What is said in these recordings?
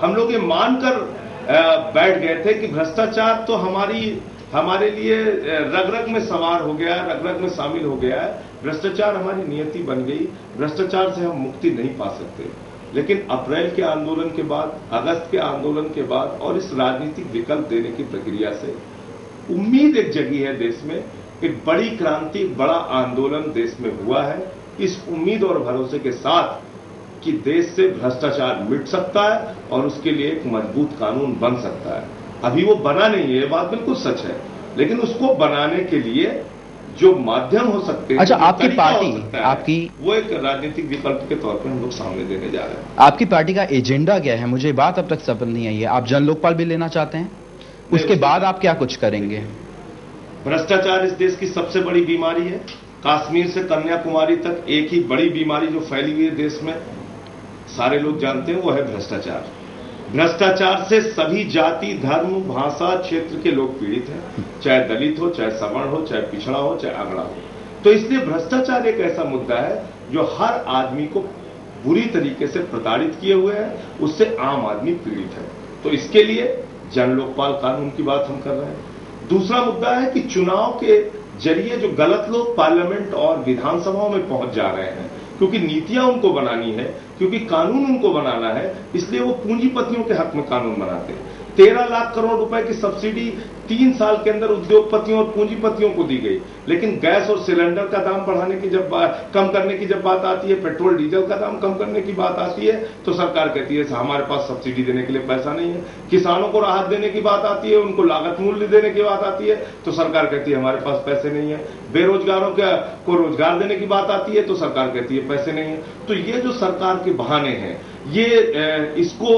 हम लोग ये मानकर बैठ गए थे कि भ्रष्टाचार तो हमारे लिए रग रग में सवार हो गया, रग रग में शामिल हो गया है। भ्रष्टाचार हमारी नियति बन गई, भ्रष्टाचार से हम मुक्ति नहीं पा सकते। लेकिन अप्रैल के आंदोलन के बाद, अगस्त के आंदोलन के बाद और इस राजनीतिक विकल्प देने की प्रक्रिया से उम्मीद एक जगी है देश में, एक बड़ी क्रांति, बड़ा आंदोलन देश में हुआ है। इस उम्मीद और भरोसे के साथ कि देश से भ्रष्टाचार मिट सकता है और उसके लिए एक मजबूत कानून बन सकता है। अभी वो बना नहीं है, ये बात बिल्कुल सच है, लेकिन उसको बनाने के लिए जो माध्यम हो सकते हैं, अच्छा, आपकी पार्टी वो एक राजनीतिक विकल्प के तौर पर हम लोग सामने देने जा रहे हैं। आपकी पार्टी का एजेंडा क्या है? मुझे बात अब तक समझ नहीं आई है। आप जन लोकपाल भी लेना चाहते हैं? उसके बाद आप क्या कुछ करेंगे? भ्रष्टाचार इस देश की सबसे बड़ी बीमारी है। कश्मीर से कन्याकुमारी तक एक ही बड़ी बीमारी जो फैली हुई है देश में, सारे लोग जानते हैं, वो है भ्रष्टाचार। भ्रष्टाचार से सभी जाति, धर्म, भाषा, क्षेत्र के लोग पीड़ित हैं, चाहे दलित हो, चाहे सवर्ण हो, चाहे पिछड़ा हो, चाहे अगड़ा हो। तो इसलिए भ्रष्टाचार एक ऐसा मुद्दा है जो हर आदमी को बुरी तरीके से प्रताड़ित किए हुए है, उससे आम आदमी पीड़ित है। तो इसके लिए जन लोकपाल कानून की बात हम कर रहे हैं। दूसरा मुद्दा है कि चुनाव के जरिए जो गलत लोग पार्लियामेंट और विधानसभाओं में पहुंच जा रहे हैं, क्योंकि नीतियां उनको बनानी है, क्योंकि कानून उनको बनाना है, इसलिए वो पूंजीपतियों के हक में कानून बनाते हैं। 13 लाख करोड़ रुपए की सब्सिडी 3 साल के अंदर उद्योगपतियों और पूंजीपतियों को दी गई, लेकिन गैस और सिलेंडर का दाम बढ़ाने की कम करने की जब बात आती है, पेट्रोल डीजल का दाम कम करने की बात आती है, तो सरकार कहती है हमारे पास सब्सिडी देने के लिए पैसा नहीं है। किसानों को राहत देने की बात आती है, उनको लागत मूल्य देने की बात आती है, तो सरकार कहती है हमारे पास पैसे नहीं है। बेरोजगारों को रोजगार देने की बात आती है, तो सरकार कहती है पैसे नहीं है। तो ये जो सरकार के बहाने हैं, ये इसको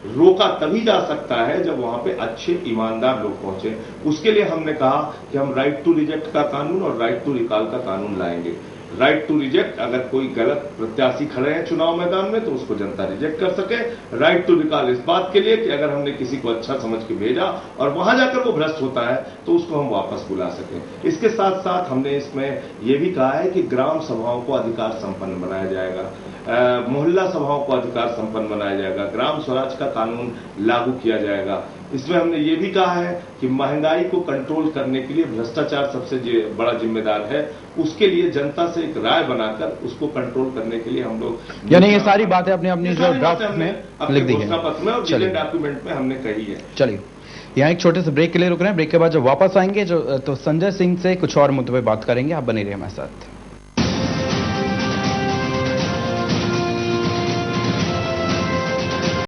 रोका तभी जा सकता है जब वहां पे अच्छे ईमानदार लोग पहुंचे। उसके लिए हमने कहा कि हम राइट टू रिजेक्ट का कानून और राइट टू रिकॉल का कानून लाएंगे। राइट टू रिजेक्ट, अगर कोई गलत प्रत्याशी खड़े हैं चुनाव मैदान में तो उसको जनता रिजेक्ट कर सके। राइट टू रिकॉल इस बात के लिए कि अगर हमने किसी को अच्छा समझ के भेजा और वहां जाकर वो भ्रष्ट होता है तो उसको हम वापस बुला सकें। इसके साथ साथ हमने इसमें यह भी कहा है कि ग्राम सभाओं को अधिकार संपन्न बनाया जाएगा, मोहल्ला सभाओं को अधिकार संपन्न बनाया जाएगा, ग्राम स्वराज का कानून लागू किया जाएगा। इसमें हमने ये भी कहा है कि महंगाई को कंट्रोल करने के लिए भ्रष्टाचार सबसे बड़ा जिम्मेदार है, उसके लिए जनता से एक राय बनाकर उसको कंट्रोल करने के लिए हम लोग, यानी ये सारी बातें अपनी जो ड्राफ्ट में लिख दी घोषणा पत्र में और विजन डॉक्यूमेंट में हमने कही है। चलिए, यहाँ एक छोटे से ब्रेक के लिए रुक रहे हैं। ब्रेक के बाद जब वापस आएंगे तो संजय सिंह से कुछ और मुद्दों पर बात करेंगे। आप बने रहिए हमारे साथ।